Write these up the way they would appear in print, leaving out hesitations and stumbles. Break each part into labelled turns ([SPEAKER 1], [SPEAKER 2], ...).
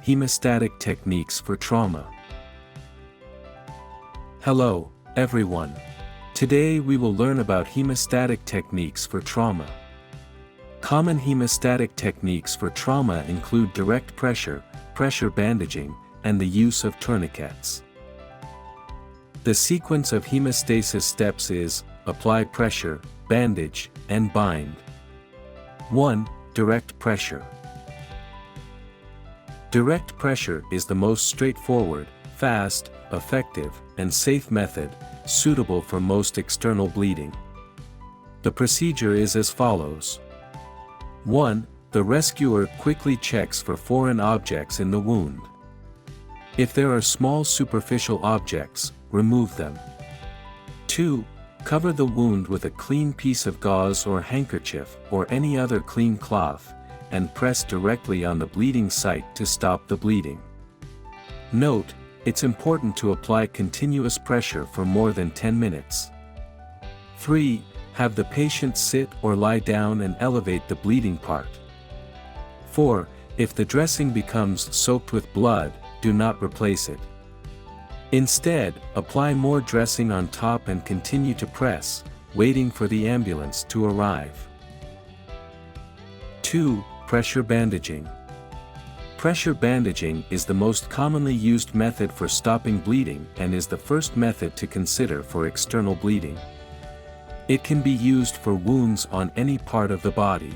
[SPEAKER 1] Hemostatic techniques for trauma. Hello, everyone. Today we will learn about hemostatic techniques for trauma. Common hemostatic techniques for trauma include direct pressure, pressure bandaging, and the use of tourniquets. The sequence of hemostasis steps is: apply pressure, bandage, and bind. 1. Direct pressure. Direct pressure is the most straightforward, fast, effective, and safe method, suitable for most external bleeding. The procedure is as follows. 1. The rescuer quickly checks for foreign objects in the wound. If there are small superficial objects, remove them. 2. Cover the wound with a clean piece of gauze or handkerchief or any other clean cloth, and press directly on the bleeding site to stop the bleeding. Note, it's important to apply continuous pressure for more than 10 minutes. 3. Have the patient sit or lie down and elevate the bleeding part. 4. If the dressing becomes soaked with blood, do not replace it. Instead, apply more dressing on top and continue to press, waiting for the ambulance to arrive. 2. Pressure bandaging. Pressure bandaging is the most commonly used method for stopping bleeding and is the first method to consider for external bleeding. It can be used for wounds on any part of the body.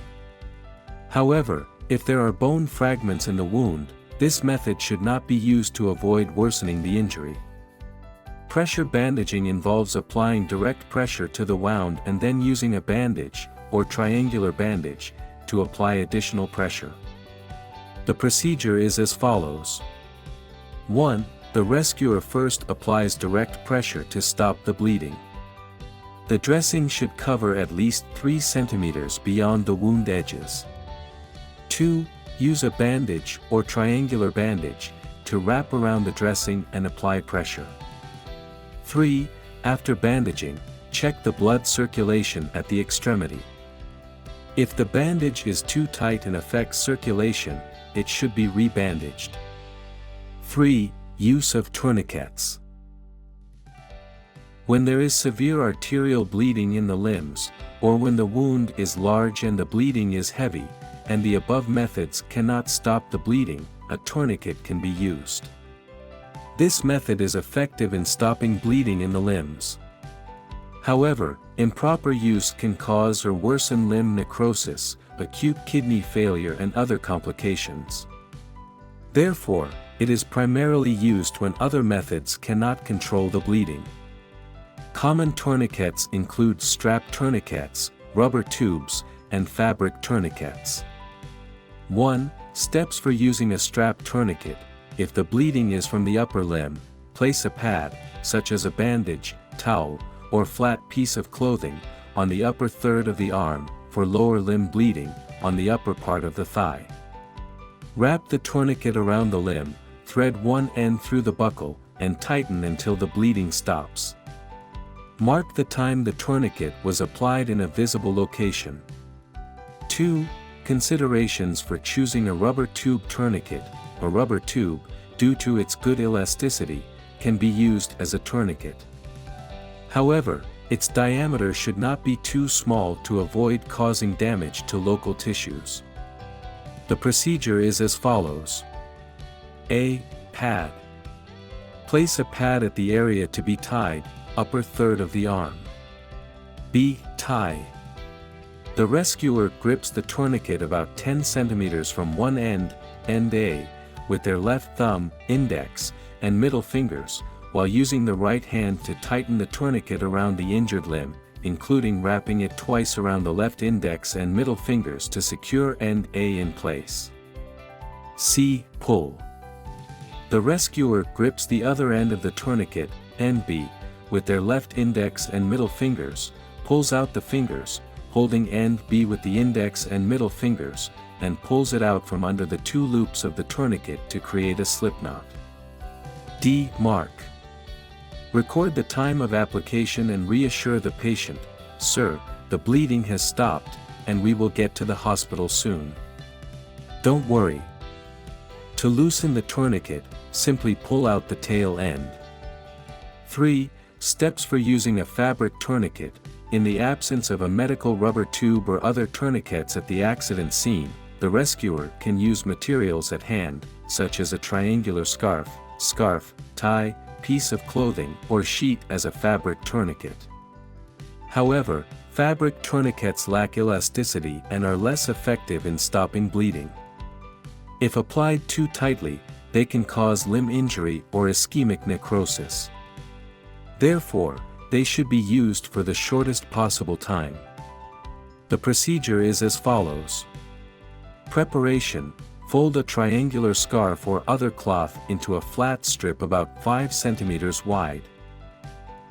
[SPEAKER 1] However, if there are bone fragments in the wound, this method should not be used to avoid worsening the injury. Pressure bandaging involves applying direct pressure to the wound and then using a bandage, or triangular bandage, to apply additional pressure. The procedure is as follows. 1. The rescuer first applies direct pressure to stop the bleeding. The dressing should cover at least 3 centimeters beyond the wound edges. 2. Use a bandage or triangular bandage to wrap around the dressing and apply pressure. 3. After bandaging, check the blood circulation at the extremity. If the bandage is too tight and affects circulation, it should be rebandaged. 3. Use of tourniquets. When there is severe arterial bleeding in the limbs, or when the wound is large and the bleeding is heavy, and the above methods cannot stop the bleeding, a tourniquet can be used. This method is effective in stopping bleeding in the limbs. However, improper use can cause or worsen limb necrosis, acute kidney failure and other complications. Therefore, it is primarily used when other methods cannot control the bleeding. Common tourniquets include strap tourniquets, rubber tubes, and fabric tourniquets. 1. Steps for using a strap tourniquet. If the bleeding is from the upper limb, place a pad, such as a bandage, towel, or flat piece of clothing, on the upper third of the arm. For lower limb bleeding, on the upper part of the thigh. Wrap the tourniquet around the limb, thread one end through the buckle, and tighten until the bleeding stops. Mark the time the tourniquet was applied in a visible location. 2. Considerations for choosing a rubber tube tourniquet. A rubber tube, due to its good elasticity, can be used as a tourniquet. However, its diameter should not be too small to avoid causing damage to local tissues. The procedure is as follows. A. Pad. Place a pad at the area to be tied, upper third of the arm. B. Tie. The rescuer grips the tourniquet about 10 centimeters from one end, end A, with their left thumb, index, and middle fingers, while using the right hand to tighten the tourniquet around the injured limb, including wrapping it twice around the left index and middle fingers to secure end A in place. C. Pull. The rescuer grips the other end of the tourniquet, end B, with their left index and middle fingers, pulls out the fingers, holding end B with the index and middle fingers, and pulls it out from under the two loops of the tourniquet to create a slipknot. D. Mark. Record the time of application and reassure the patient, "Sir, the bleeding has stopped, and we will get to the hospital soon. Don't worry." To loosen the tourniquet, simply pull out the tail end. 3. Steps for using a fabric tourniquet. In the absence of a medical rubber tube or other tourniquets at the accident scene, the rescuer can use materials at hand, such as a triangular scarf, tie, piece of clothing, or sheet as a fabric tourniquet. However, fabric tourniquets lack elasticity and are less effective in stopping bleeding. If applied too tightly, they can cause limb injury or ischemic necrosis. Therefore, they should be used for the shortest possible time. The procedure is as follows. Preparation: fold a triangular scarf or other cloth into a flat strip about 5 cm wide.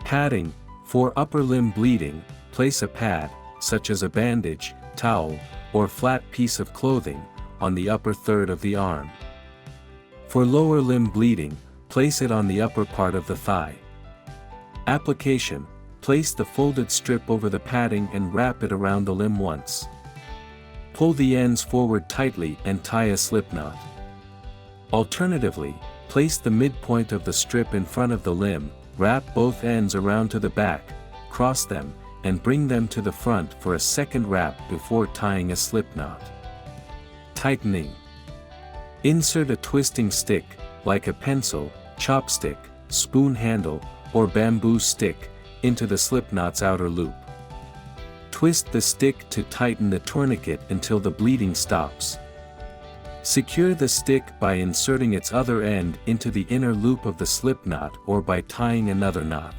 [SPEAKER 1] Padding: for upper limb bleeding, place a pad, such as a bandage, towel, or flat piece of clothing, on the upper third of the arm. For lower limb bleeding, place it on the upper part of the thigh. Application: place the folded strip over the padding and wrap it around the limb once. Pull the ends forward tightly and tie a slip knot. Alternatively, place the midpoint of the strip in front of the limb, wrap both ends around to the back, cross them, and bring them to the front for a second wrap before tying a slip knot. Tightening: insert a twisting stick, like a pencil, chopstick, spoon handle, or bamboo stick, into the slipknot's outer loop. Twist the stick to tighten the tourniquet until the bleeding stops. Secure the stick by inserting its other end into the inner loop of the slipknot or by tying another knot.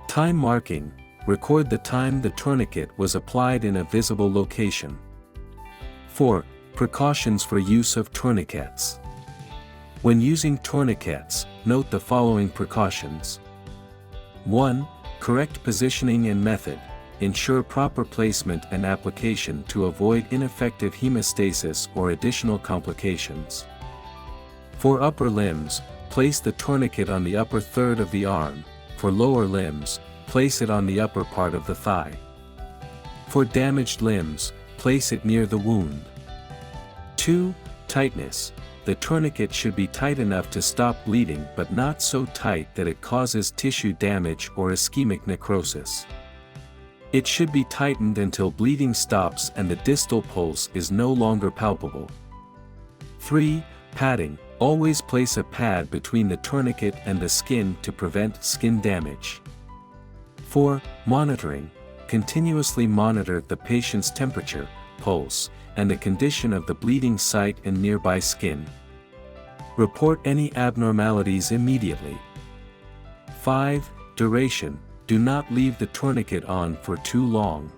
[SPEAKER 1] Time marking: record the time the tourniquet was applied in a visible location. 4. Precautions for use of tourniquets. When using tourniquets, note the following precautions. 1. Correct positioning and method. Ensure proper placement and application to avoid ineffective hemostasis or additional complications. For upper limbs, place the tourniquet on the upper third of the arm. For lower limbs, place it on the upper part of the thigh. For damaged limbs, place it near the wound. 2. Tightness. The tourniquet should be tight enough to stop bleeding but not so tight that it causes tissue damage or ischemic necrosis. It should be tightened until bleeding stops and the distal pulse is no longer palpable. 3. Padding. Always place a pad between the tourniquet and the skin to prevent skin damage. 4. Monitoring. Continuously monitor the patient's temperature, pulse, and the condition of the bleeding site and nearby skin. Report any abnormalities immediately. 5. Duration. Do not leave the tourniquet on for too long.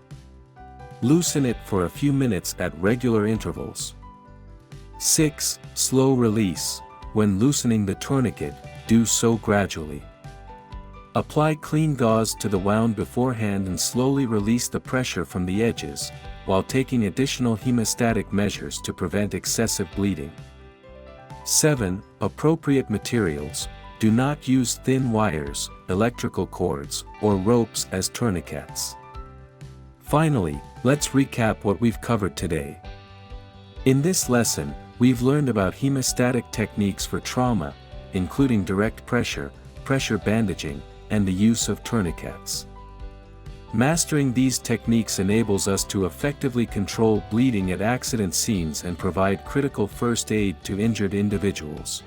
[SPEAKER 1] Loosen it for a few minutes at regular intervals. 6. Slow release. When loosening the tourniquet, do so gradually. Apply clean gauze to the wound beforehand and slowly release the pressure from the edges, while taking additional hemostatic measures to prevent excessive bleeding. 7. Appropriate materials. Do not use thin wires, electrical cords, or ropes as tourniquets. Finally, let's recap what we've covered today. In this lesson, we've learned about hemostatic techniques for trauma, including direct pressure, pressure bandaging, and the use of tourniquets. Mastering these techniques enables us to effectively control bleeding at accident scenes and provide critical first aid to injured individuals.